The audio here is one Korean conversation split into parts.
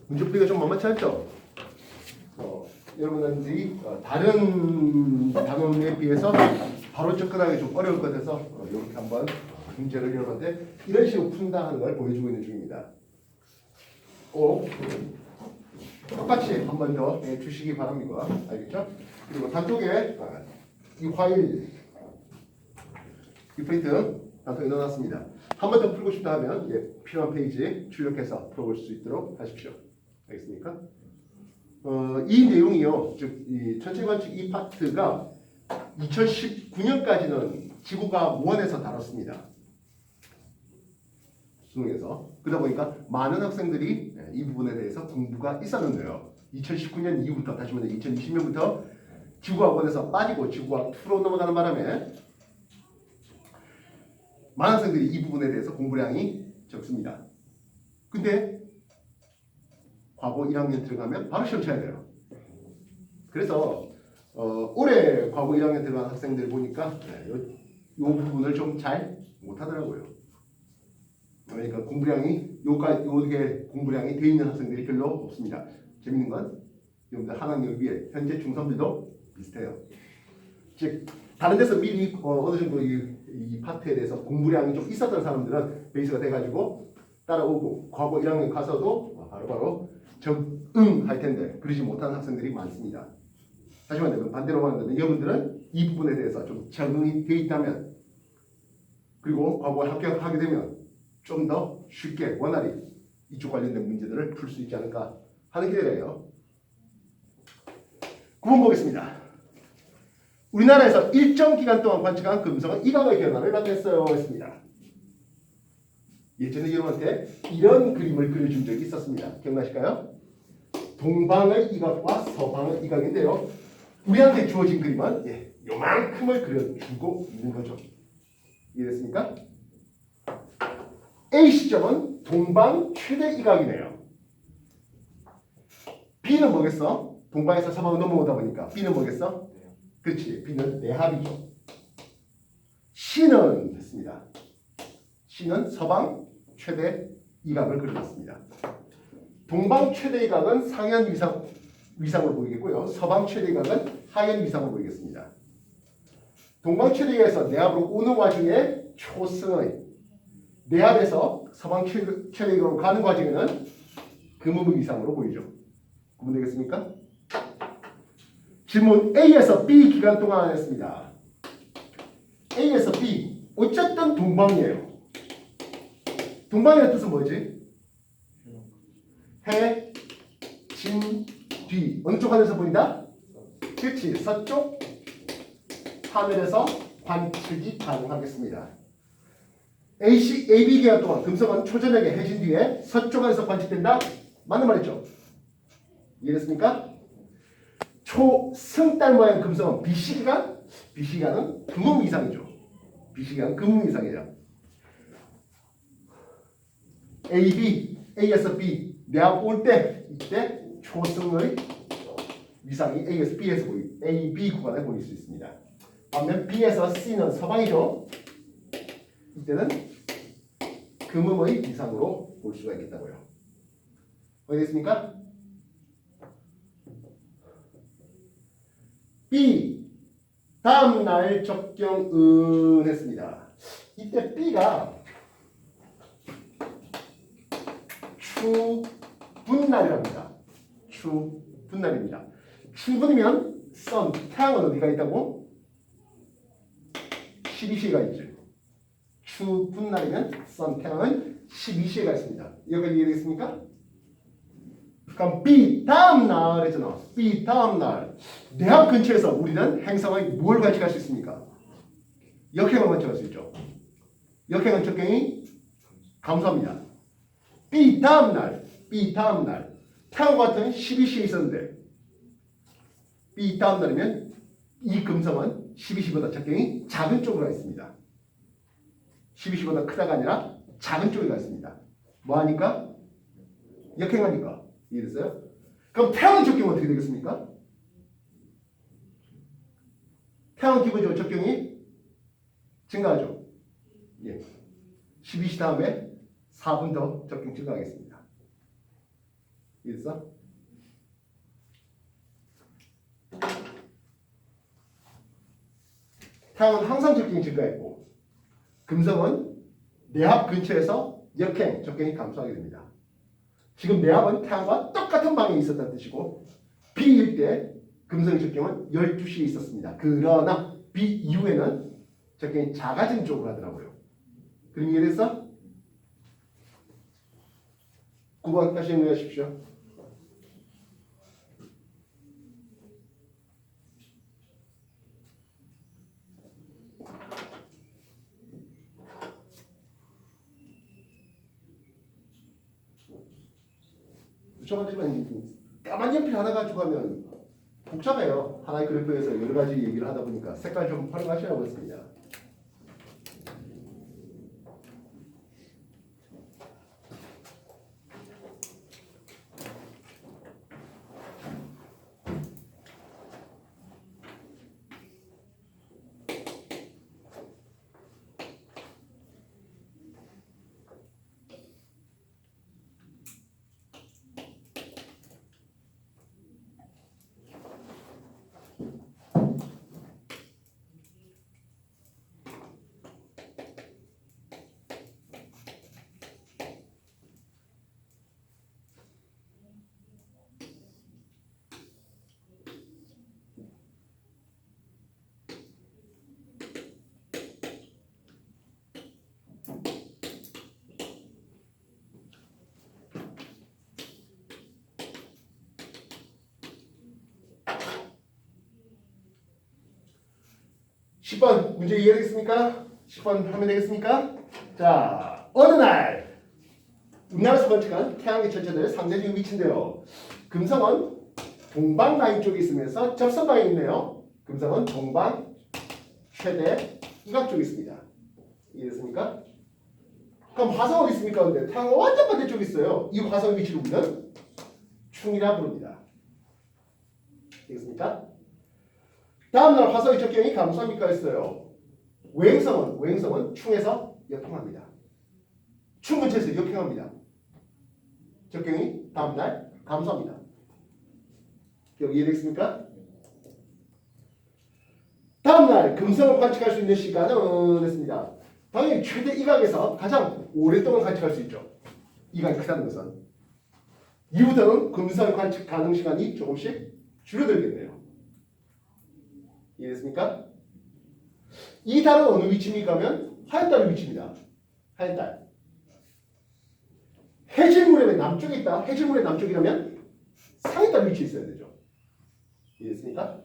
문제 풀이가 좀 만만치 않죠? 여러분들이 다른 단원에 비해서 바로 접근하기 좀 어려울 것 같아서 이렇게 한번 문제를 여러분한테 이런 식으로 푼다 하는 걸 보여주고 있는 중입니다. 꼭 똑같이 한 번 더 주시기 바랍니다. 알겠죠? 그리고 단톡에 이 파일 이 프린트 단톡에 넣어놨습니다. 한 번 더 풀고 싶다 하면 필요한 페이지 출력해서 풀어볼 수 있도록 하십시오. 알겠습니까? 이 내용이요, 즉 이 전체 관측 이 파트가 2019년까지는 지구과학 1에서 다뤘습니다. 수능에서. 그러다 보니까 많은 학생들이 이 부분에 대해서 공부가 있었는데요. 2019년 이후부터 다시 말해 2020년부터 지구과학 1에서 빠지고 지구과학 2로 넘어가는 바람에 많은 학생들이 이 부분에 대해서 공부량이 적습니다. 근데 과거 1학년 들어가면 바로 시험 쳐야 돼요. 그래서 올해 과거 1학년 들어간 학생들 보니까 이 부분을 좀 잘 못하더라고요. 그러니까 공부량이 요게 공부량이 돼 있는 학생들이 별로 없습니다. 재밌는 건 여러분들 한 학년 위에 현재 중3들도 비슷해요. 즉 다른 데서 미리 어느 정도 이 파트에 대해서 공부량이 좀 있었던 사람들은 베이스가 돼가지고 따라오고 과거 1학년 가서도 바로바로 적응할 텐데 그러지 못한 학생들이 많습니다. 하지만 반대로 말하면 여러분들은 이 부분에 대해서 좀 적응이 돼 있다면 그리고 과거에 합격하게 되면 좀 더 쉽게 원활히 이쪽 관련된 문제들을 풀 수 있지 않을까 하는 기대래요. 9번 보겠습니다. 우리나라에서 일정 기간 동안 관측한 금성은 이강의 변화를 나타냈어요. 했습니다. 예전에 여러분한테 이런 그림을 그려준 적이 있었습니다. 기억나실까요? 동방의 이각과 서방의 이각인데요. 우리한테 주어진 그림은 요만큼을 그려주고 있는 거죠. 이해됐습니까? A 시점은 동방 최대 이각이네요. B는 뭐겠어? 동방에서 서방으로 넘어오다 보니까 B는 뭐겠어? 그렇지. B는 내합이죠. C는 됐습니다. C는 서방 최대 이각을 그려놨습니다. 동방 최대 이각은 상현 위상으로 보이겠고요. 서방 최대 이각은 하현 위상으로 보이겠습니다. 동방 최대 이각에서 내합으로 오는 와중에 초승의 내합에서 서방 최대 이각으로 가는 과정에는 금음의 위상으로 보이죠. 구분되겠습니까? 질문 A에서 B 기간 동안 했습니다. A에서 B 어쨌든 동방이에요. 동방의 뜻은 뭐지? 해, 진, 뒤 어느 쪽 하늘에서 보인다? 그렇지. 서쪽 하늘에서 관측이 가능하겠습니다. AB 기간 동안 금성은 초저녁에 해진 뒤에 서쪽 하늘에서 관측된다? 맞는 말이죠? 이해됐습니까? 초승달 모양 금성은 BC기간? BC기간은 금음 이상이죠. BC기간은 금음 이상이에요. A에서 B 내합 올 때 이때 초승의 위상이 A에서 B에서 A, B 구간에 보일 수 있습니다. 반면 B에서 C는 서방이죠. 이때는 금음의 위상으로 볼 수가 있겠다고요. 알겠습니까? B 다음 날 적경은 했습니다. 이때 B가 추분날이랍니다. 추분날입니다. 추분이면 선 태양은 어디가 있다고? 12시가 있죠. 추분날이면 선 태양은 12시가 있습니다. 여기까지 이해되겠습니까? 그럼 B 다음 날 했잖아. B 다음 날 내합 근처에서 우리는 행성의 뭘 관측할 수 있습니까? 역행을 관측할 수 있죠. 역행은 적경이 감소합니다. B 다음 날 태양과 같은 12시에 있었는데 B 다음 날이면 이 금성은 12시보다 적경이 작은 쪽으로 가 있습니다. 12시보다 크다가 아니라 작은 쪽에 가 있습니다. 뭐 하니까? 역행하니까. 이해됐어요? 그럼 태양의 적경은 어떻게 되겠습니까? 태양 기본적으로 적경이 증가하죠. 12시 다음에 4분 더 적경 증가하겠습니다. 이해했어? 태양은 항상 적경이 증가했고 금성은 내합 근처에서 역행, 적경이 감소하게 됩니다. 지금 내합은 태양과 똑같은 방향에 있었다는 뜻이고 B일 때 금성의 적경은 12시에 있었습니다. 그러나 B 이후에는 적경이 작아진 쪽으로 하더라고요. 그럼 이해됐어? 9번 다시 정리하십시오. 붙여가지고 까만 연필 하나 가지고 하면 복잡해요. 하나의 그래프에서 여러 가지 얘기를 하다 보니까 색깔 좀 활용하시라고 했습니다. 십 번 문제 이해되겠습니까? 10번 하면 되겠습니까? 자, 어느 날 음날에서 관측한 태양계 전체들의 상대적인 위치인데요. 금성은 동방 라인 쪽에 있으면서 접선 방향이 있네요. 금성은 동방 최대 이각 쪽에 있습니다. 이해됐습니까? 그럼 화성은 어디 있습니까? 근데 태양은 완전 반대쪽에 있어요. 이 화성의 위치를 우리는 충이라 부릅니다. 되겠습니까? 다음날 화성의 적경이 감소합니까? 했어요. 외행성은 충에서 역행합니다. 충 근처에서 역행합니다. 적경이 다음날 감소합니다. 여기 이해되겠습니까? 다음날 금성을 관측할 수 있는 시간은 했습니다. 당연히 최대 이각에서 가장 오랫동안 관측할 수 있죠. 이각이 크다는 것은. 이후부터는 금성 관측 가능 시간이 조금씩 줄어들겠네요. 이해됐습니까? 이 달은 어느 위치입니까? 하면 하얀 달의 위치입니다. 하얀 달. 해질무렵의 남쪽에 있다. 해질무렵의 남쪽이라면 상의 달 위치에 있어야 되죠. 이해됐습니까?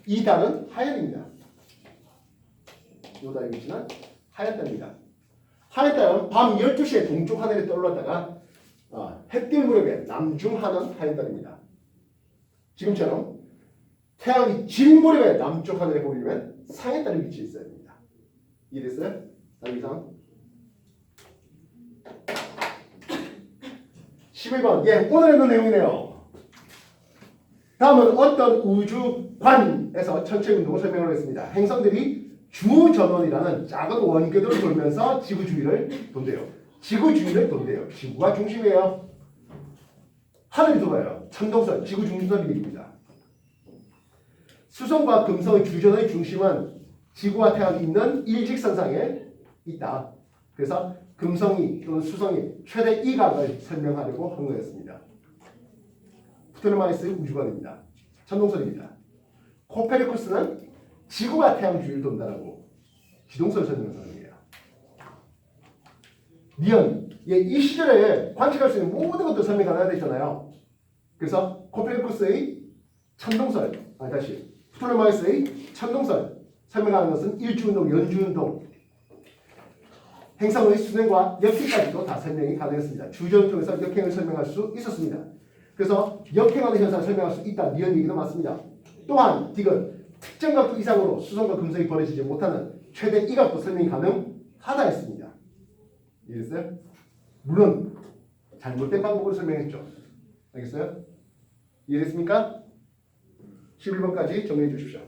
이 달은 하얀입니다. 이 달의 위치는 하얀 달입니다. 하얀 달은 밤 12시에 동쪽 하늘에 떠올랐다가 햇빛 무렵에 남중하는 하얀 달입니다. 지금처럼 태양이 진 무렵에 남쪽 하늘에 보이려면 상의 달의 위치에 있어야 됩니다. 이해됐어요? 다음 이상 11번 오늘 했던 내용이네요. 다음은 어떤 우주관에서 천체 운동을 설명을 했습니다. 행성들이 주전원이라는 작은 원궤도를 돌면서 지구 주위를 돈대요. 지구 주위를 돈대요. 지구가 중심이에요. 하늘이 돌아요. 천동설, 지구 중심선 비례입니다. 수성과 금성의 주전의 중심은 지구와 태양이 있는 일직선상에 있다. 그래서 금성이 또는 수성이 최대 이각을 설명하려고 한 거였습니다. 프토레마이스의 우주관입니다. 천동설입니다. 코페르쿠스는 지구가 태양 주위를 돈다라고 지동설 설명을 하는 거예요. 니온, 이 시절에 관측할 수 있는 모든 것들 설명 가능해야 되잖아요. 그래서 코페르쿠스의 천동설, 프토레마이스의 천동설 설명하는 것은 일주운동, 연주운동, 행성의 순행과 역행까지도 다 설명이 가능했습니다. 주전을 통해서 역행을 설명할 수 있었습니다. 그래서 역행하는 현상을 설명할 수 있다. 니은 얘기도 맞습니다. 또한 딕은 특정 각도 이상으로 수성과 금성이 벌어지지 못하는 최대 이각도 설명이 가능하다 했습니다. 이해됐어요? 물론 잘못된 방법으로 설명했죠. 알겠어요? 이해됐습니까? 11번까지 정리해 주십시오.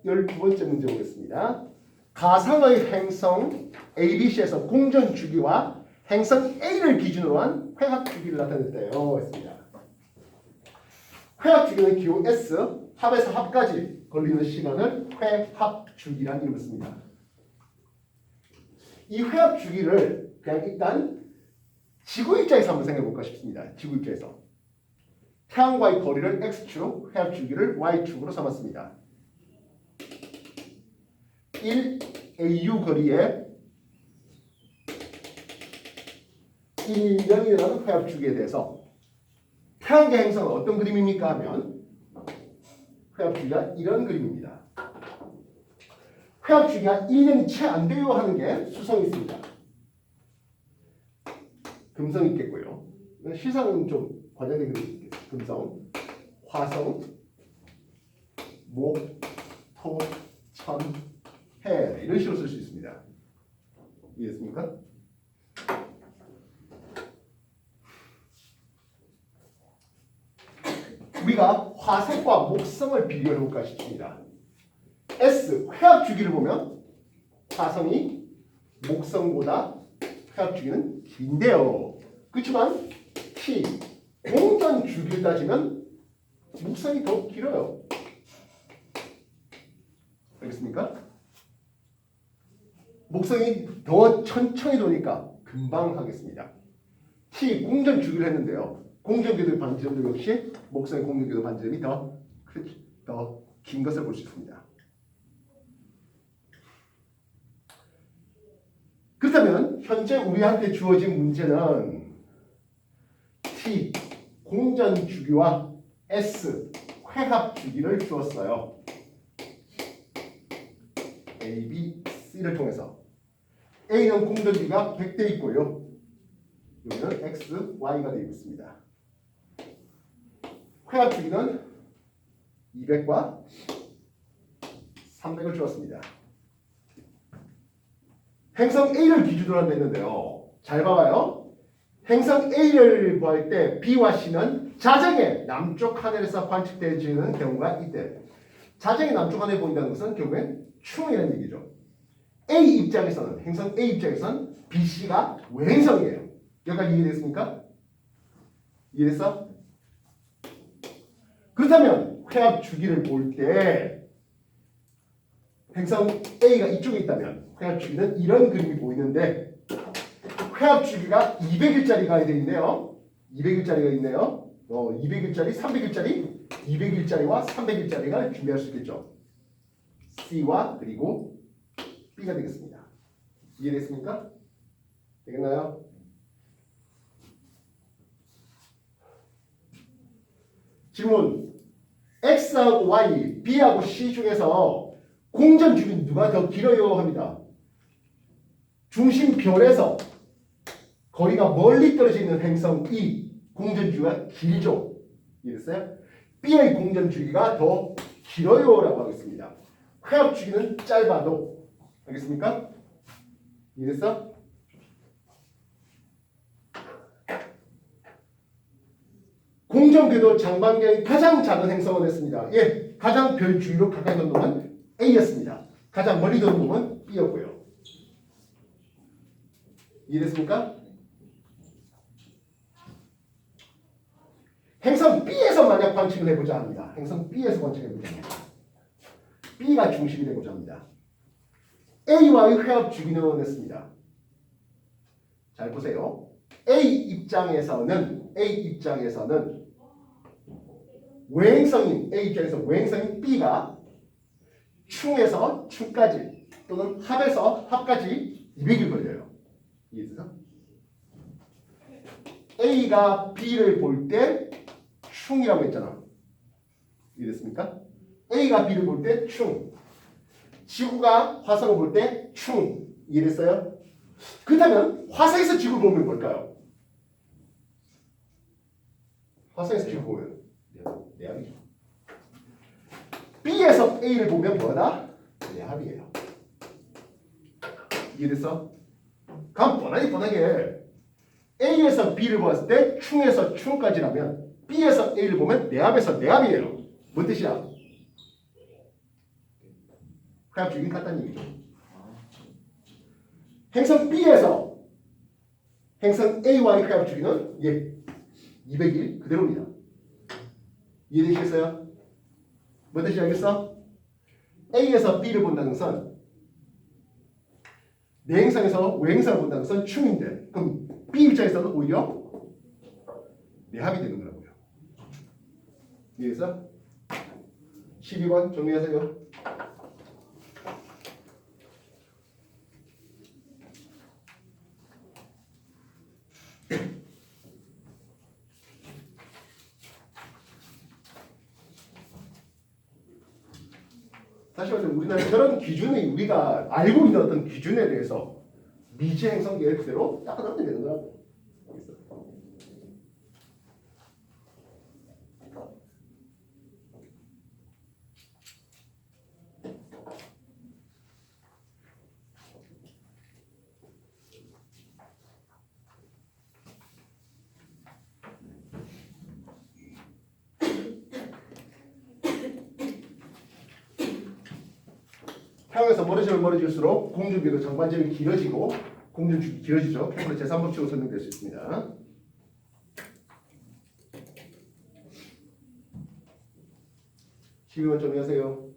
12번째 문제 보겠습니다. 가상의 행성 ABC에서 공전 주기와 행성 A를 기준으로 한 회학 주기를 나타냈대요. 했습니다. 회학 주기는 기호 S, 합에서 합까지 걸리는 시간을 회합 주기라는 이름을 씁니다. 이 회합 주기를 그냥 일단 지구 입장에서 한번 생각해 볼까 싶습니다. 지구 입장에서 태양과의 거리를 X축, 회합 주기를 Y축으로 삼았습니다. 1AU 거리에 1년이라는 회합 주기에 대해서 태양계 행성은 어떤 그림입니까 하면 회합 주기가 이런 그림입니다. 회합 주기가 1년이 채 안 돼요 하는 게 수성이 있습니다. 금성이 있겠고요. 시상은 좀 과장된 그림이 있겠죠. 금성, 화성, 목, 토, 천, 해 이런 식으로 쓸 수 있습니다. 이해했습니까? 우리가 화성과 목성을 비교해 볼까 싶습니다. S 회합 주기를 보면 화성이 목성보다 회합 주기는 긴데요. 그렇지만 T 공전 주기를 따지면 목성이 더 길어요. 알겠습니까? 목성이 더 천천히 도니까 금방 하겠습니다. T 공전 주기를 했는데요. 공전궤도의 반지름도 역시 목성의 공전궤도 반지름이 더 긴 것을 볼 수 있습니다. 그렇다면 현재 우리한테 주어진 문제는 T 공전 주기와 S 회합 주기를 주었어요. A, B, C를 통해서 A는 공전 주기가 100대 있고요. 여기는 X, Y가 되어 있습니다. 회합 주기는 200과 300을 주었습니다. 행성 A를 기준으로 한다는데요. 잘 봐봐요. 행성 A를 구할 때 B와 C는 자정의 남쪽 하늘에서 관측되어지는 경우가 있대. 자정의 남쪽 하늘에 보인다는 것은 결국엔 충이라는 얘기죠. A 입장에서는 행성 A 입장에서는 B, C가 외행성이에요. 여기까지 이해됐습니까? 이해됐어? 그렇다면 회합 주기를 볼 때 행성 A가 이쪽에 있다면 회합 주기는 이런 그림이 보이는데 회합 주기가 200일짜리가 되어 있네요. 200일짜리가 있네요. 200일짜리, 300일짜리, 200일짜리와 300일짜리가 준비할 수 있겠죠. C와 그리고 B가 되겠습니다. 이해됐습니까? 되겠나요? 질문. X하고 Y, B하고 C 중에서 공전 주기는 누가 더 길어요? 합니다. 중심별에서 거리가 멀리 떨어져 있는 행성 E, 공전 주기가 길죠. 이해됐어요? B의 공전 주기가 더 길어요 라고 하겠습니다. 회합 주기는 짧아도. 알겠습니까? 이해됐어? 공전궤도 장반경이 가장 작은 행성은 했습니다. 예, 가장 별 주위로 가까이 도는 놈은 A였습니다. 가장 멀리 도는 놈은 B였고요. 이해됐습니까? 행성 B에서 만약 관측을 해보자 합니다. 행성 B에서 관측해보자 합니다. B가 중심이 되고자 합니다. A와의 회합 주기는 했습니다. 잘 보세요. A 입장에서는 외행성인 A 입장에서 외행성인 B가 충에서 충까지 또는 합에서 합까지 200일 걸려요. 이해됐어? A가 B를 볼 때 충이라고 했잖아. 이해됐습니까? A가 B를 볼 때 충, 지구가 화성을 볼 때 충. 이해됐어요? 그렇다면 화성에서 지구를 보면 뭘까요? 화성에서 지구 보면 내합이죠. B에서 A를 보면 뭐다? 내합이에요. 이해됐어? 그럼 뻔하게 A에서 B를 보았을 때 충에서 충까지라면 B에서 A를 보면 내합에서 내합이에요. 뭔 뜻이야? 회합 주기는 같다는 얘기죠. 행성 B에서 행성 A와의 회합 주기는 201 그대로입니다. 이해되시겠어요? 뭐 뜻인지 알겠어? A에서 B를 본다는 것은 내 행성에서 외 행성을 본다는 것은 충인데 그럼 B 입장에서는 오히려 내합이 되는 거라고요. 이해해서 12번 정리하세요. 다시 말해서 우리나라 저런 기준이 우리가 알고 있는 어떤 기준에 대해서 미지 행성 예를 그대로 딱 하면 되는 거라고. 태양에서 멀어지면 멀어질수록 공중비도 전반적으로 길어지고 공중축이 길어지죠. 케플러 제3법칙으로 설명될 수 있습니다. 시비원 정리하세요.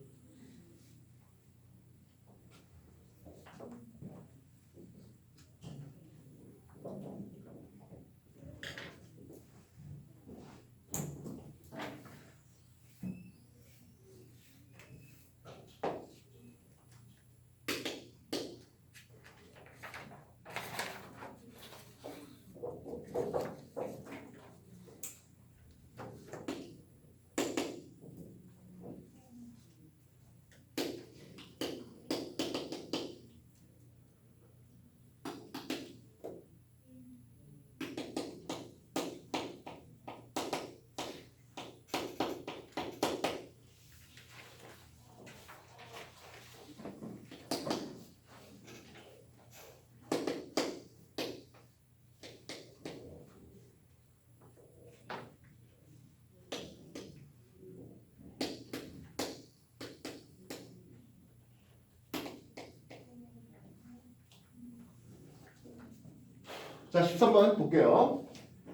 자, 13번 볼게요.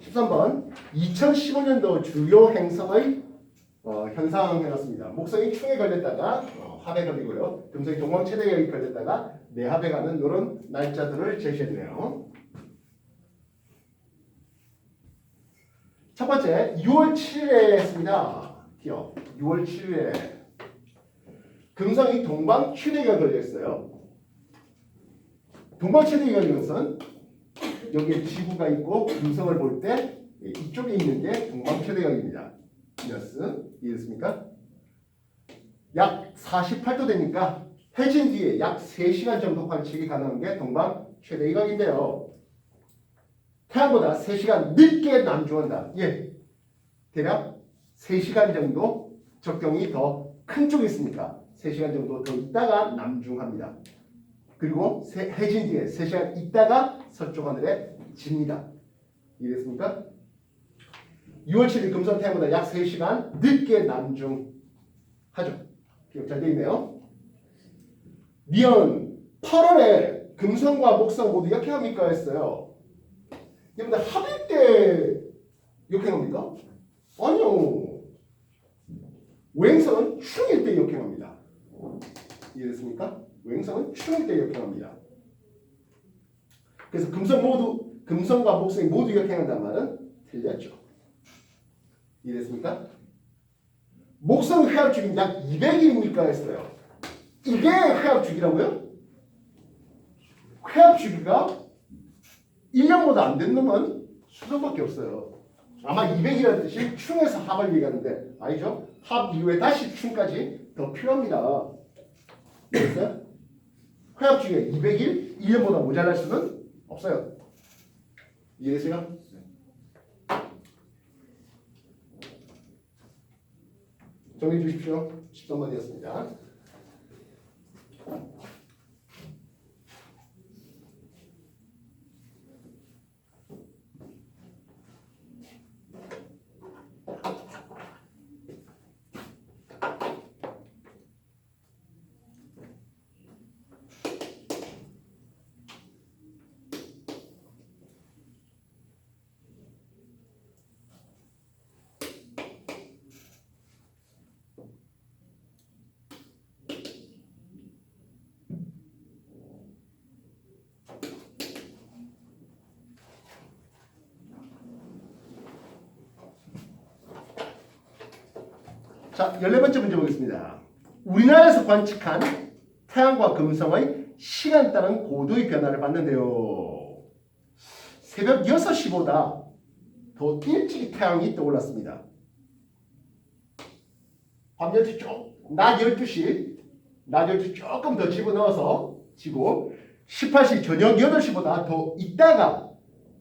13번 2015년도 주요 행성의 현상 해놨습니다. 목성이 충에 걸렸다가 합에 걸리고요. 금성이 동방 최대역에 걸렸다가 내합에 가는 이런 날짜들을 제시했네요. 첫 번째 6월 7일에 했습니다. 기억 6월 7일에 금성이 동방 최대역에 걸렸어요. 동방 최대역에 걸린 것은 여기에 지구가 있고 금성을 볼 때 이쪽에 있는 게 동방 최대역입니다. 이해됐습니까? 약 48도 되니까 해진 뒤에 약 3시간 정도 관측이 가능한 게 동방 최대역인데요. 태양보다 3시간 늦게 남중한다. 대략 3시간 정도 적경이 더 큰 쪽에 있으니까 3시간 정도 더 있다가 남중합니다. 그리고 해진 뒤에 3시간 있다가 서쪽 하늘에 집니다. 이해됐습니까? 6월 7일 금성 태양보다 약 3시간 늦게 남중하죠. 기억 잘 되어 있네요. 니은 8월에 금성과 목성 모두 역행합니까? 했어요. 여러분들 합일 때 역행합니까? 아니요. 외행성은 충일 때 역행합니다. 이해됐습니까? 외행성은 충일 때 역행합니다. 그래서 금성과 목성이 모두 역행한다는 말은 틀렸죠. 이해됐습니까? 목성 회합주기는 약 200일입니까? 했어요. 이게 회합주기라고요? 회합주기가 1년보다 안 된 놈은 수성밖에 없어요. 아마 200이라는 뜻이 충에서 합을 얘기하는데 아니죠? 합 이후에 다시 충까지 더 필요합니다. 됐어요? 회합주기가 200일 1년보다 모자랄 수는 없어요. 이해되세요? 정리해 주십시오. 13번이었습니다. 자, 14번째 문제 보겠습니다. 우리나라에서 관측한 태양과 금성의 시간에 따른 고도의 변화를 봤는데요. 새벽 6시보다 더 일찍 태양이 떠올랐습니다. 밤 12시 낮 12시 조금 더 집어넣어서 지고 18시 저녁 8시보다 더 있다가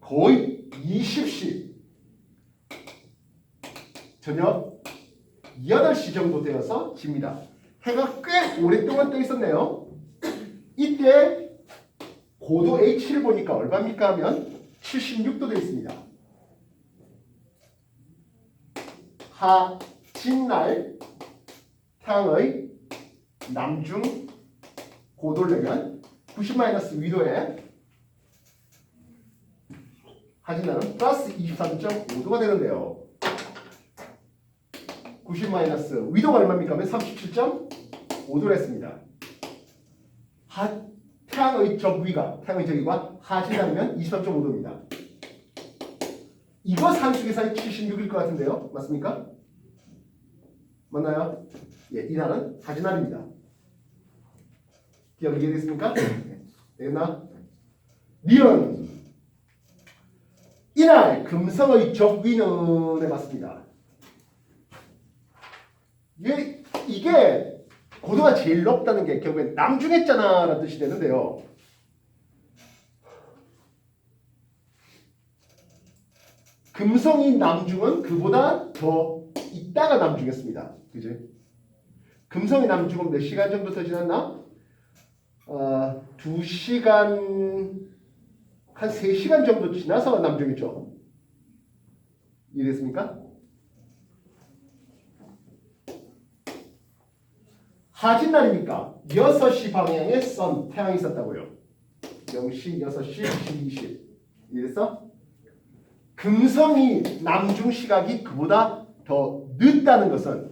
거의 20시 저녁 8시 정도 되어서 집니다. 해가 꽤 오랫동안 떠 있었네요. 이때 고도 H를 보니까 얼마입니까 하면 76도 되어 있습니다. 하진날 태양의 남중 고도를 내면 90 위도에 하진날은 플러스 23.5도가 되는데요. 90 위도가 얼마입니까 하면 37.5도를 했습니다. 태양의 적위가 하진날이면 23.5도입니다. 이거 산수계산이 76일 것 같은데요. 맞습니까? 맞나요? 예, 이날은 하진날입니다. 기억 이해됐습니까? 되겠나? 니은 이날 금성의 적위는 해봤습니다. 이게 고도가 제일 높다는 게 결국엔 남중했잖아 라는 뜻이 되는데요. 금성이 남중은 그보다 더 있다가 남중했습니다. 그지? 금성이 남중은 몇 시간 정도 더 지났나? 2시간 한 3시간 정도 지나서 남중했죠. 이해됐습니까? 하진날이니까 6시 방향에 태양이 있었다고요. 0시, 6시, 20. 이래서 금성이 남중 시각이 그보다 더 늦다는 것은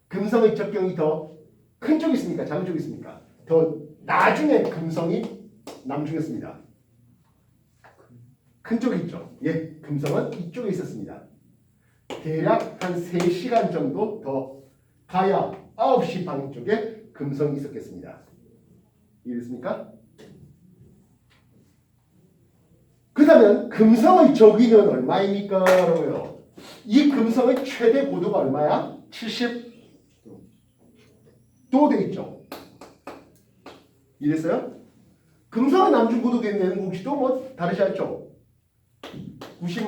금성의 적경이 더 큰 쪽이 있습니까? 작은 쪽이 있습니까? 더 나중에 금성이 남중했습니다. 큰 쪽이 있죠. 예, 금성은 이쪽에 있었습니다. 대략 한 3시간 정도 더 가야 9시 방향 쪽에 금성이 있었겠습니다. 이해됐습니까? 그렇다면 금성의 적위는 얼마입니까? 라고요. 이 금성의 최대 고도가 얼마야? 70도 돼 있죠. 이랬어요? 금성의 남중 고도 되는 공식도 뭐 다르지 않죠. 90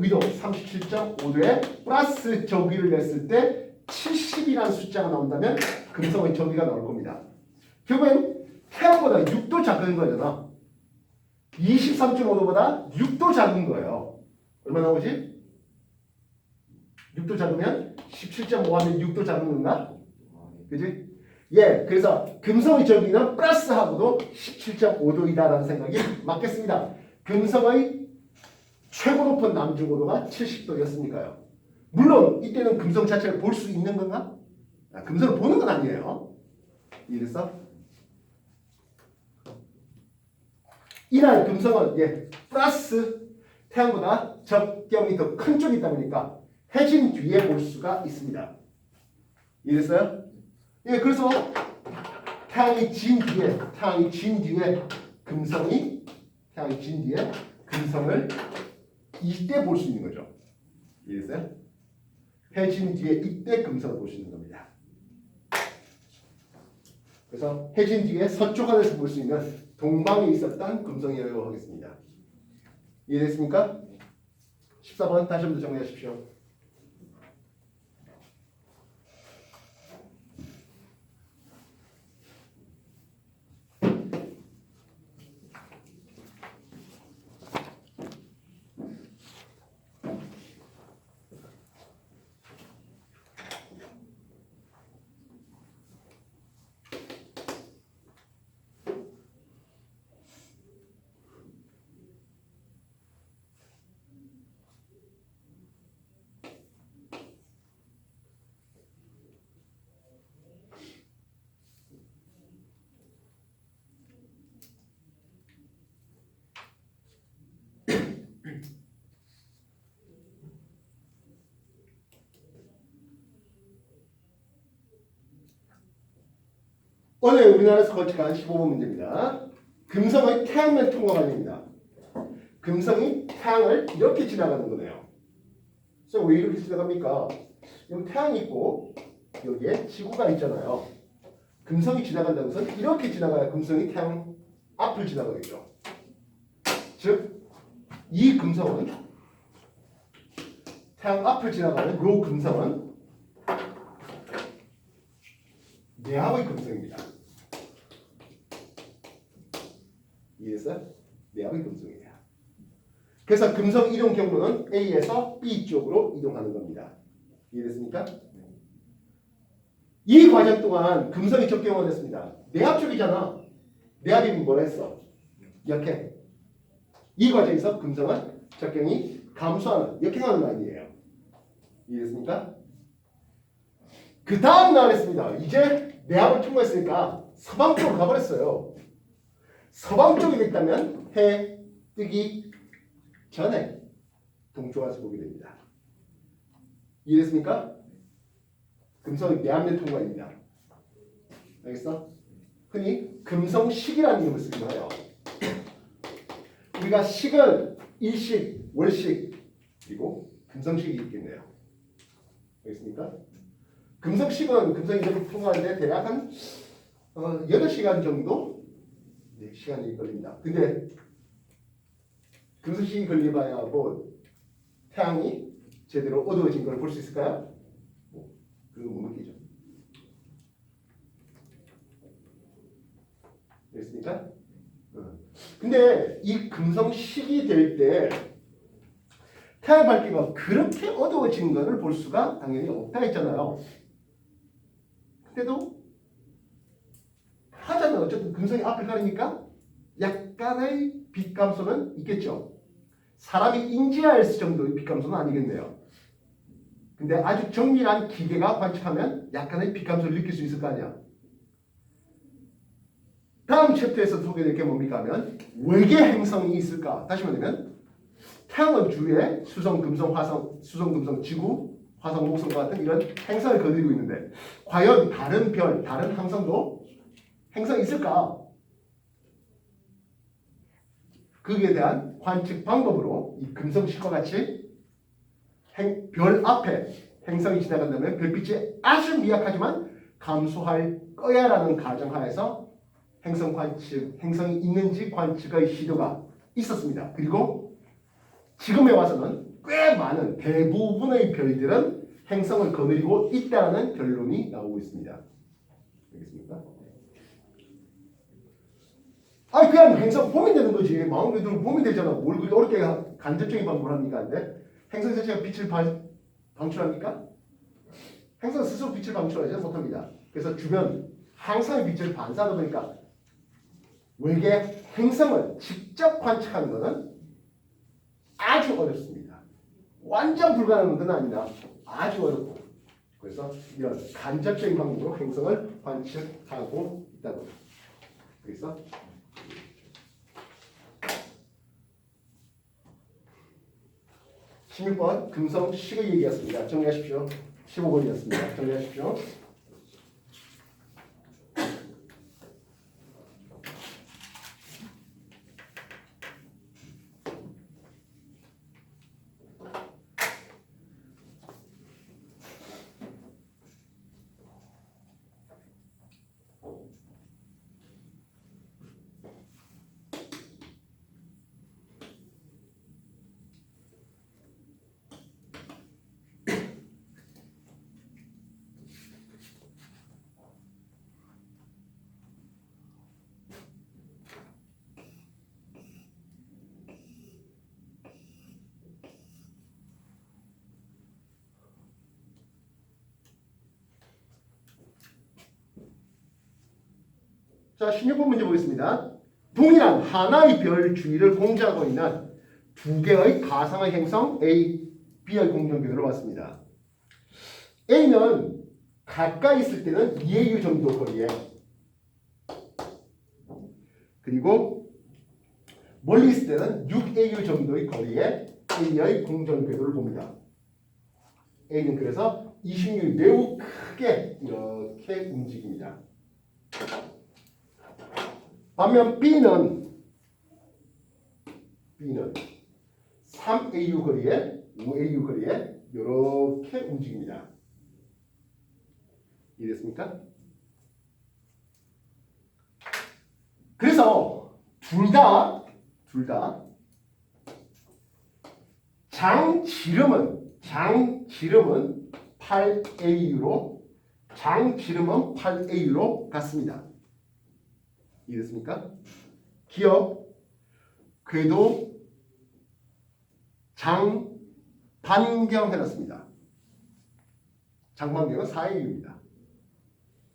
위도 37.5도에 플러스 적위를 냈을 때 70이라는 숫자가 나온다면 금성의 적위가 나올 겁니다. 결국엔 태양보다 6도 작은 거잖아. 23.5도보다 6도 작은 거예요. 얼마 나오지? 6도 작으면 17.5 하면 6도 작은 건가? 그지? 예, 그래서 금성의 적위는 플러스하고도 17.5도이다라는 생각이 맞겠습니다. 금성의 최고 높은 남중고도가 70도였으니까요. 물론 이때는 금성 자체를 볼 수 있는 건가? 금성을 보는 건 아니에요. 이래서 이날 금성은 플러스 태양보다 적경이 더 큰 쪽이 있다 보니까 해진 뒤에 볼 수가 있습니다. 이랬어요? 예, 그래서 태양이 진 뒤에 금성을 이때 볼 수 있는 거죠. 이랬어요? 해진 뒤에 이때 금성을 볼 수 있는 겁니다. 그래서 해진 뒤에 서쪽 하늘에서 볼 수 있는 동방에 있었던 금성이라고 하겠습니다. 이해됐습니까? 14번 다시 한번 정리하십시오. 오늘 우리나라에서 건축한 15번 문제입니다. 금성의 태양면 통과 과정입니다. 금성이 태양을 이렇게 지나가는 거네요. 그래서 왜 이렇게 지나갑니까? 여기 태양이 있고 여기에 지구가 있잖아요. 금성이 지나간다는 것은 이렇게 지나가야 금성이 태양 앞을 지나가겠죠. 즉, 이 금성은 태양 앞을 지나가는 요 금성은 내압의 금성입니다. 이해했어요? 내압의 금성이에요. 그래서 금성 이동 경로는 A에서 B 쪽으로 이동하는 겁니다. 이해됐습니까? 이 과정 동안 금성이 적경을 했습니다. 내압 쪽이잖아. 내압이 뭐라 했어? 역행. 이 과정에서 금성은 적경이 감소하는, 역행하는 라인이에요. 이해됐습니까? 그 다음 나왔습니다. 이제 내압을 통과했으니까 서방 쪽으로 가버렸어요. 서방 쪽에 있다면 해 뜨기 전에 동쪽에서 보게 됩니다. 이해됐습니까? 금성의 내압면 통과입니다. 알겠어? 흔히 금성식이라는 이름을 쓰기도 해요. 우리가 식은 일식, 월식, 그리고 금성식이 있겠네요. 알겠습니까? 금성식은 금성이 이렇게 통과하는데 대략 한 8시간 정도 시간이 걸립니다. 근데 금성식이 걸려봐야 뭐 태양이 제대로 어두워진 걸 볼 수 있을까요? 그거 못 느끼죠. 됐습니까? 근데 이 금성식이 될 때 태양 밝기가 그렇게 어두워진 것을 볼 수가 당연히 없다 했잖아요. 근데도 하자면 어쨌든 금성이 앞을 가리니까 약간의 빛 감소는 있겠죠. 사람이 인지할 정도의 빛 감소는 아니겠네요. 근데 아주 정밀한 기계가 관측하면 약간의 빛 감소를 느낄 수 있을 거 아니야. 다음 챕터에서 소개될 게 뭡니까 하면 외계 행성이 있을까? 다시 말하면 태양은 주위에 수성, 금성, 화성, 수성, 금성, 지구, 화성, 목성과 같은 이런 행성을 거느리고 있는데 과연 다른 별, 다른 항성도 행성이 있을까? 거기에 대한 관측 방법으로 이 금성식과 같이 별 앞에 행성이 지나간다면 별빛이 아주 미약하지만 감소할 거야라는 가정하에서 행성 관측, 행성이 있는지 관측의 시도가 있었습니다. 그리고 지금에 와서는 꽤 많은 대부분의 별들은 행성을 거느리고 있다는 결론이 나오고 있습니다. 알겠습니까? 아니 그냥 행성 보면 되는 거지. 마음에 들면 보면 되잖아. 뭘 그렇게 어렵게 간접적인 방법을 합니까? 근데 행성 자체가 빛을 방출합니까? 행성 스스로 빛을 방출하지 못합니다. 그래서 주변 항상의 빛을 반사하다 보니까 외계 행성을 직접 관측하는 것은 아주 어렵습니다. 완전 불가능한 건 아니다. 아주 어렵고. 그래서 이런 간접적인 방법으로 행성을 관측하고 있다고. 그래서 16번 금성식의 얘기였습니다. 정리하십시오. 15번이었습니다. 정리하십시오. 자, 16번 문제 보겠습니다. 동일한 하나의 별 주위를 공전하고 있는 두 개의 가상의 행성 A, B의 공전궤도를 봤습니다. A는 가까이 있을 때는 2AU 정도 거리에, 그리고 멀리 있을 때는 6AU 정도의 거리에 A의 공전궤도를 봅니다. A는 그래서 26이 매우 크게 이렇게 움직입니다. 반면 B는 3AU 거리에 5AU 거리에 이렇게 움직입니다. 이해됐습니까? 그래서 둘 다 장지름은 8AU로 같습니다. 이해됐습니까? 기억 궤도 장 반경 해놨습니다. 장반경은 4AU입니다.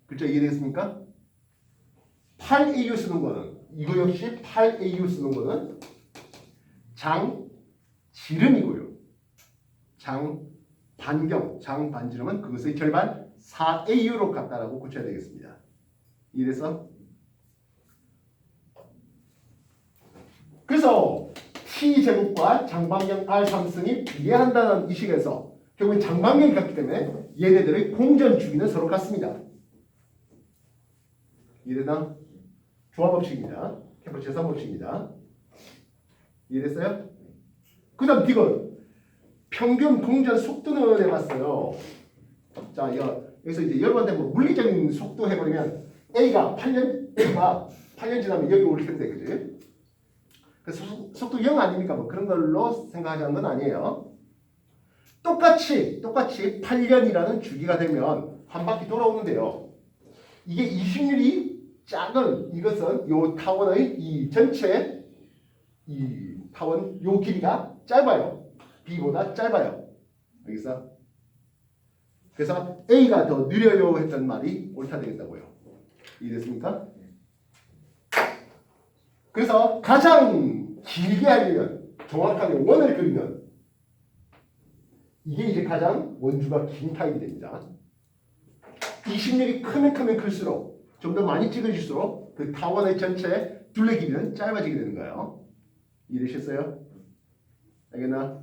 그렇죠? 이해되겠습니까? 8AU 쓰는 거는 이거 역시 8AU 쓰는 거는 장지름이고요. 장반경, 장반지름은 그것의 절반 4AU로 같다라고 고쳐야 되겠습니다. 이래서 그래서 T제곱과 장반경 R3승이 비례한다는 이 식에서 결국엔 장반경이 같기 때문에 얘네들의 공전 주기는 서로 같습니다. 이해되나? 조합법칙입니다. 캠프 제3법칙입니다. 이해됐어요? 그 다음 D건 평균 공전 속도는 해봤어요. 자, 여기서 이제 여러분한테 뭐 물리적인 속도 해버리면 A가 8년 지나면 여기 올 텐데, 그지? 그래서 속도 0 아닙니까? 뭐 그런 걸로 생각하자는 건 아니에요. 똑같이 8년이라는 주기가 되면 한 바퀴 돌아오는데요. 이게 20mm 작은 이것은 요 타원의 이 전체 이 타원 요 길이가 짧아요. B보다 짧아요. 알겠어? 그래서 A가 더 느려요 했던 말이 옳다 되겠다고요. 이해됐습니까? 그래서 가장 길게 하려면 정확하게 원을 그리면 이게 이제 가장 원주가 긴 타입이 됩니다. 20mm 크면 클수록 좀 더 많이 찍어질수록 그 타원의 전체 둘레 길이는 짧아지게 되는 거예요. 이해되셨어요? 알겠나?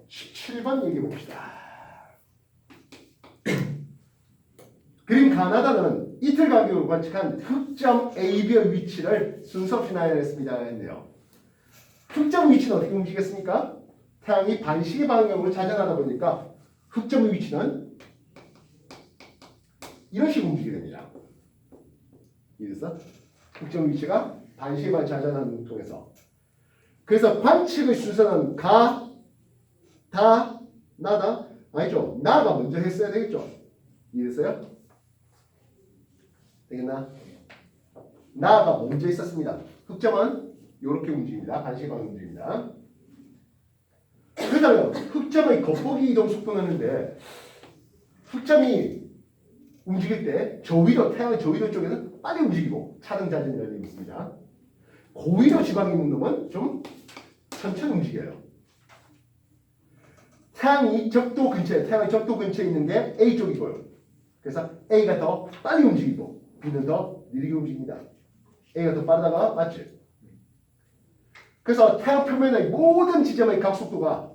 (17번) 얘기해 봅시다. 그림 가나다는 이틀 간격으로 관측한 흑점 AB의 위치를 순서 없이 나열했습니다. 했네요. 흑점 위치는 어떻게 움직이겠습니까? 태양이 반시계 방향으로 자전하다 보니까 흑점의 위치는 이런 식으로 움직이게 됩니다. 이래서 흑점 위치가 반시계 방향 자전하는 통해서 그래서 관측의 순서는 가, 다, 나다 아니죠. 나가 먼저 했어야 되겠죠. 이해됐어요? 되겠나? 나가 먼저 있었습니다. 흑점은 이렇게 움직입니다. 반시계 방향 움직입니다. 그렇다면 흑점의 겉보기 이동 속도는 있는데 흑점이 움직일 때 저위도 태양의 저위도 쪽에는 빨리 움직이고 차등자전이라는 게 있습니다. 고위도 지방에 있는 놈은 좀 천천히 움직여요. 태양의 적도 근처에 있는 게 A 쪽이고요. 그래서 A가 더 빨리 움직이고 B는 더 느리게 움직입니다. A가 더 빠르다가 맞지? 그래서 태양 표면의 모든 지점의 각속도가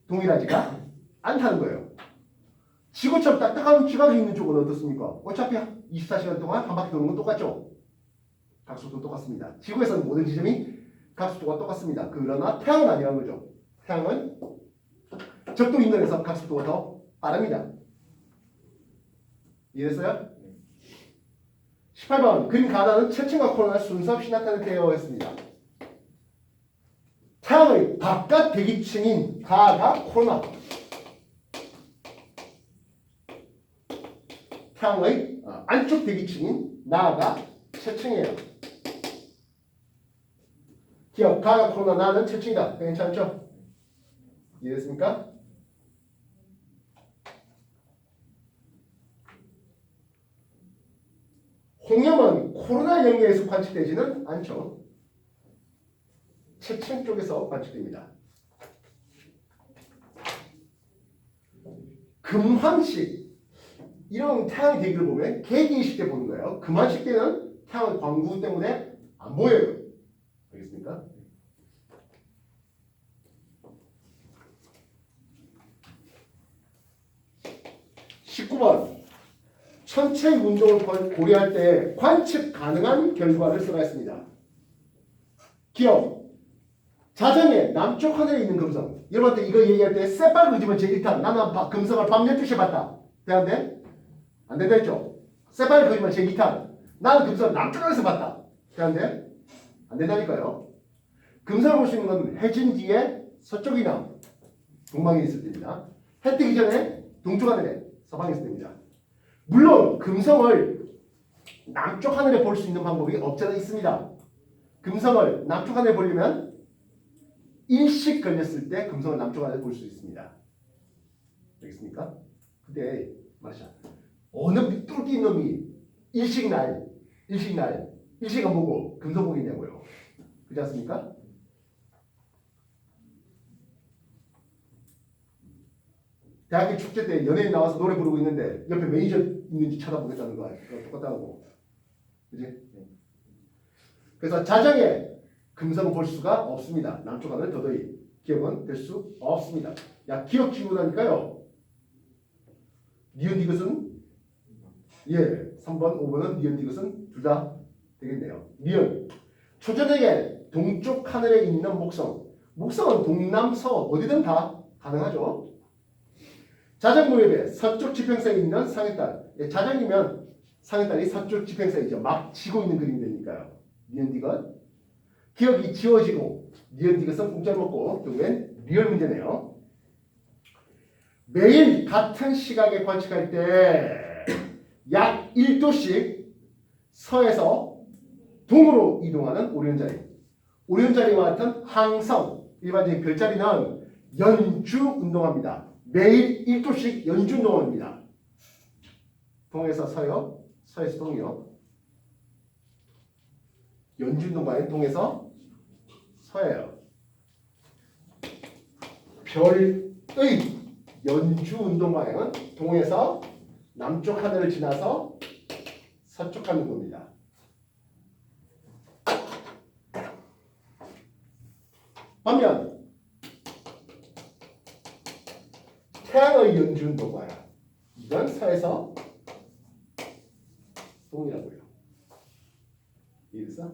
동일하지가 않다는 거예요. 지구처럼 딱딱한 지각이 있는 쪽은 어떻습니까? 어차피 24시간 동안 한 바퀴 도는 건 똑같죠? 각속도 똑같습니다. 지구에서는 모든 지점이 각속도가 똑같습니다. 그러나 태양은 아니라는 거죠. 태양은 적도 있는 데서 각속도가 더 빠릅니다. 이해됐어요? 18번 그림 가나는 채층과 코로나 순서 없이 나타내요 했습니다. 태양의 바깥 대기층인 가가 코로나 태양의 안쪽 대기층인 나가 채층이에요. 기억 가가 코로나 나는 채층이다. 괜찮죠? 이해됐습니까? 홍염은 코로나 영역에서 관측되지는 않죠. 채층 쪽에서 관측됩니다. 금환식 이런 태양의 대기를 보면 개기식 때 보는 거예요. 금환식 때는 태양의 광구 때문에 안 보여요. 알겠습니까? 되겠습니까? (19번) 천체의 운동을 고려할 때 관측 가능한 결과를 써라 했습니다. 기억. 자정에 남쪽 하늘에 있는 금성. 여러분한테 이거 얘기할 때 새빨간 그지만 제1탄. 나는 금성을 밤 12시에 봤다. 되는데? 안 된다 했죠? 새빨간 그지만 제2탄. 나는 금성을 남쪽 하늘에서 봤다. 되는데? 안 된다니까요. 금성을 볼 수 있는 건 해진 뒤에 서쪽이나 동방에 있을 때입니다. 해 뜨기 전에 동쪽 하늘에 서방에 있을 때입니다. 물론 금성을 남쪽 하늘에 볼 수 있는 방법이 없잖아 있습니다. 금성을 남쪽 하늘에 보려면 일식 걸렸을 때 금성을 남쪽 하늘에 볼 수 있습니다. 알겠습니까? 근데 말이야. 어느 뚫긴 놈이 일식 안 보고 금성 보겠냐고요. 그렇지 않습니까? 대학교 축제 때 연예인 나와서 노래 부르고 있는데 옆에 매니저 있는지 쳐다보겠다는 거야. 똑같다고. 그지? 그래서 자정에 금성을 볼 수가 없습니다. 남쪽 하늘 도저히 기억은 될 수 없습니다. 야, 기억 키우다니까요. 니은 디귿은 예, 3번, 5번은 니은 디귿은 둘 다 되겠네요. 니은. 초저녁에 동쪽 하늘에 있는 목성. 목성은 동남서 어디든 다 가능하죠. 자정 무렵에 서쪽 지평선에 있는 상해달. 예, 자정이면 상해달이 서쪽 지평선이죠. 막 지고 있는 그림이 되니까요. 니은 디귿. 기억이 지워지고 니은 디귿은 공짜로 먹고 결국엔 리얼 문제네요. 매일 같은 시각에 관측할 때 약 1도씩 서에서 동으로 이동하는 오리온자리. 오리온자리와 같은 항성, 일반적인 별자리는 연주 운동합니다. 매일 1도씩 연주 운동합니다. 동에서 서요, 서에서 동이요. 연주 운동과의 동에서 서예요. 별의 연주 운동 방향은 동에서 남쪽 하늘을 지나서 서쪽 하늘 겁니다. 반면 태양의 연주 운동 방향 이건 서에서 동이라고요. 이해됐어?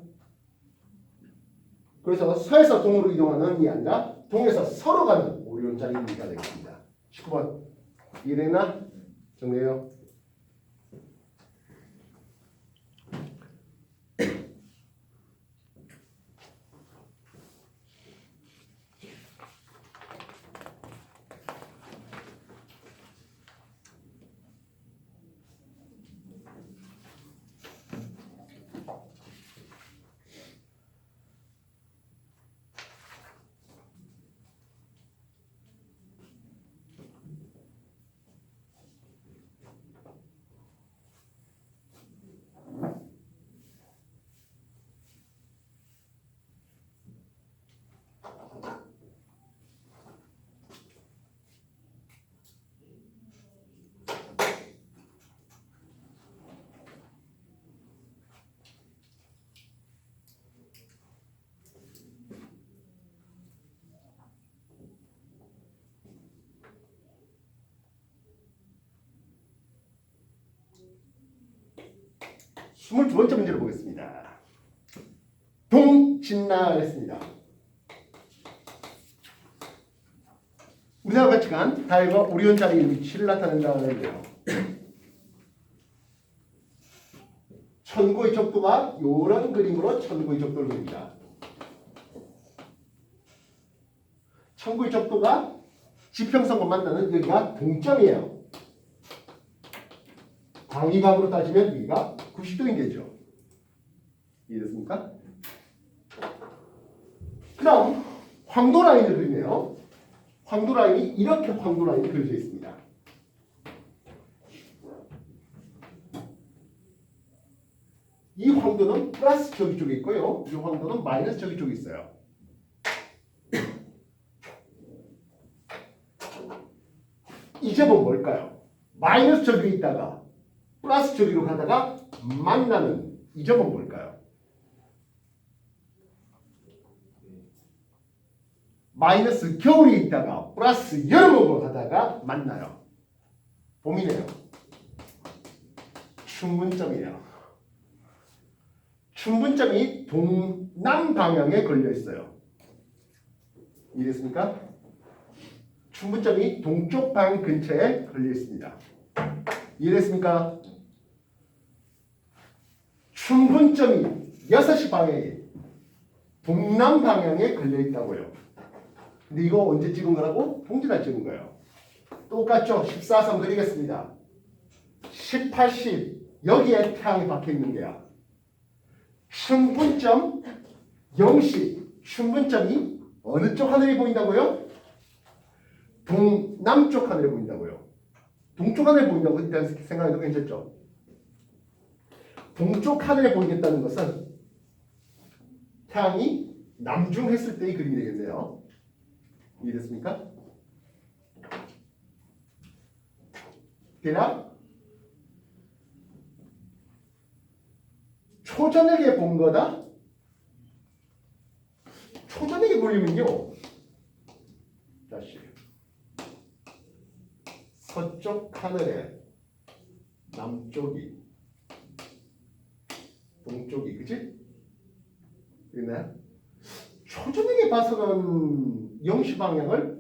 그래서 서에서 동으로 이동하는 이 아니라 동에서 서로 가는 오리온자리가 되겠습니다. 19번 이해되나? 정리해요. 스물두 번째 문제를 보겠습니다. 동진나했습니다. 우리나라 관측한 달과 오리온자리 위치를 나타낸다고 하는데요. 천고의 적도가 이런 그림으로 천고의 적도를 그립니다. 천고의 적도가 지평선과 만나는 여기가 동점이에요. 광위각으로 따지면 여기가 90도인 되죠. 이해됐습니까? 그 다음 황도라인을 그리네요. 황도라인이 이렇게 황도라인이 그려져 있습니다. 이 황도는 플러스 저기 쪽에 있고요. 이 황도는 마이너스 저기 쪽에 있어요. 이 점은 뭘까요? 마이너스 저기에 있다가 플러스 저기로 가다가 만나는 이 점은 뭘까요? 마이너스 겨울이 있다가 플러스 여름으로 가다가 만나요. 봄이네요. 춘분점이에요. 춘분점이 동남 방향에 걸려 있어요. 이해됐습니까? 춘분점이 동쪽 방향 근처에 걸려 있습니다. 이해됐습니까? 춘분점이 6시 방향에 동남 방향에 걸려 있다고요. 근데 이거 언제 찍은 거라고? 동지날 찍은 거예요. 똑같죠? 14, 3 그리겠습니다. 18, 10 여기에 태양이 박혀 있는 거야. 춘분점 0시 춘분점이 어느 쪽 하늘이 보인다고요? 동남쪽 하늘이 보인다고요. 동쪽 하늘이 보인다고 일단 생각해도 괜찮죠? 동쪽 하늘에 보이겠다는 것은 태양이 남중했을 때의 그림이 되겠네요. 이해됐습니까? 대략 초저녁에 본 거다? 초저녁에 보려면요. 다시 서쪽 하늘에 남쪽이 동쪽이 그치? 그랬나요? 초저녁에 봐서는 0시 방향을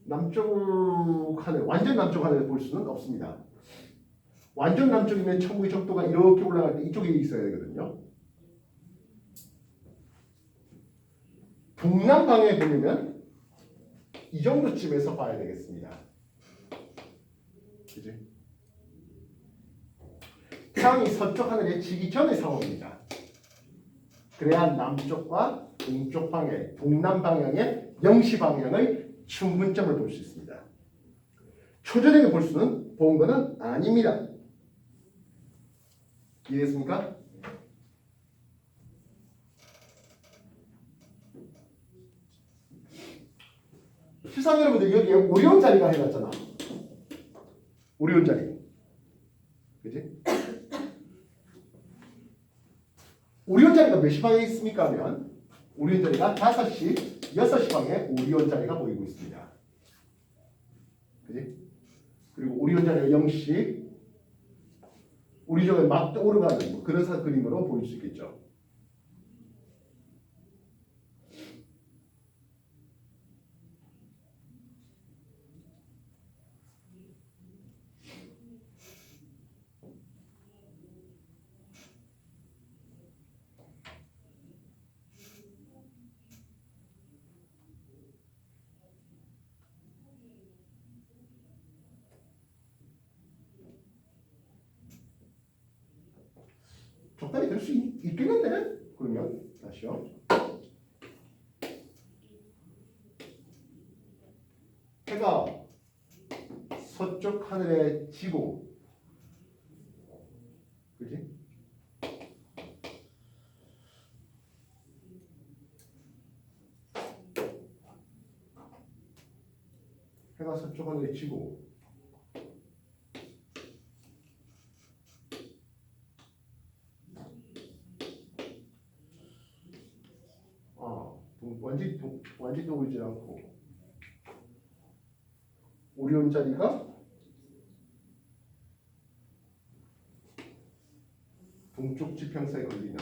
남쪽 하늘, 완전 남쪽 하늘을 볼 수는 없습니다. 완전 남쪽이면 천국의 적도가 이렇게 올라갈 때 이쪽에 있어야 되거든요. 동남 방향에 보려면 이 정도쯤에서 봐야 되겠습니다. 그치? 태양이 서쪽 하늘에 지기 전의 상황입니다. 그래야 남쪽과 동쪽 방향, 동남 방향의 0시 방향의 춘분점을 볼 수 있습니다. 초저녁에 볼 수는 본 거는 아닙니다. 이해됐습니까? 시상 여러분들 여기에 오리온 자리가 해놨잖아. 오리온 자리. 그지? 오리온 자리가 몇 시 방향에 있습니까? 하면 오리온 자리가 5시, 6시 방향에 오리온 자리가 보이고 있습니다. 그지? 그리고 오리온 자리가 0시, 우리 쪽에 막 오르가는 뭐 그런 그림으로 보일 수 있겠죠. 적당히 될 수 있겠는데? 그러면 다시요. 해가 서쪽 하늘에 지고, 그지? 해가 서쪽 하늘에 지고, 완전히 떠오르지 않고 오리온 자리가 동쪽 지평선에 걸리는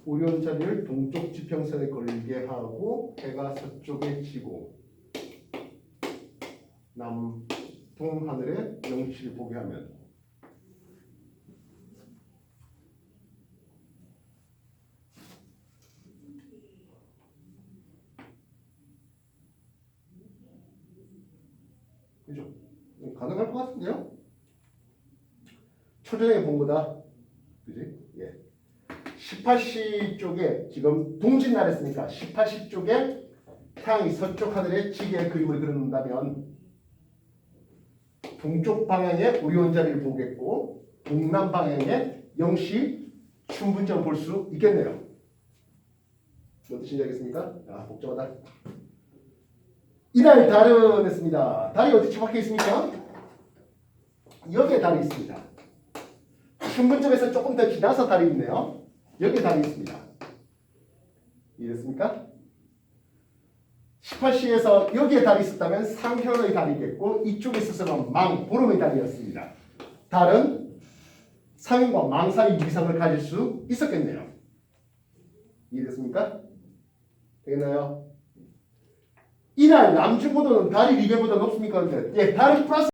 오리온 자리를 동쪽 지평선에 걸리게 하고 해가 서쪽에 지고 남동 하늘에 0시를 보게 하면 그죠? 가능할 것 같은데요? 초저녁에 본 거다. 그지? 예. 18시 쪽에 지금 동짓날 했으니까 18시 쪽에 태양이 서쪽 하늘에 지게 그림을 그려놓는다면 동쪽 방향에 오리온 자리를 보겠고 동남 방향에 0시 춘분점을 볼 수 있겠네요. 무슨 뜻인지 알겠습니까? 아, 복잡하다. 이날 달은 했습니다. 달이 어디 처박혀 있습니까? 여기에 달이 있습니다. 근문점에서 조금 더 지나서 달이 있네요. 여기 달이 있습니다. 이해됐습니까? 18시에서 여기에 달이 있었다면 상현의 달이겠고 이쪽에 있어서는 보름의 달이었습니다. 달은 상현과 망 사이 위상을 가질 수 있었겠네요. 이해됐습니까? 되겠나요? 이날 남중고도는 달이 2배보다 높습니까? 예, 달은 플러스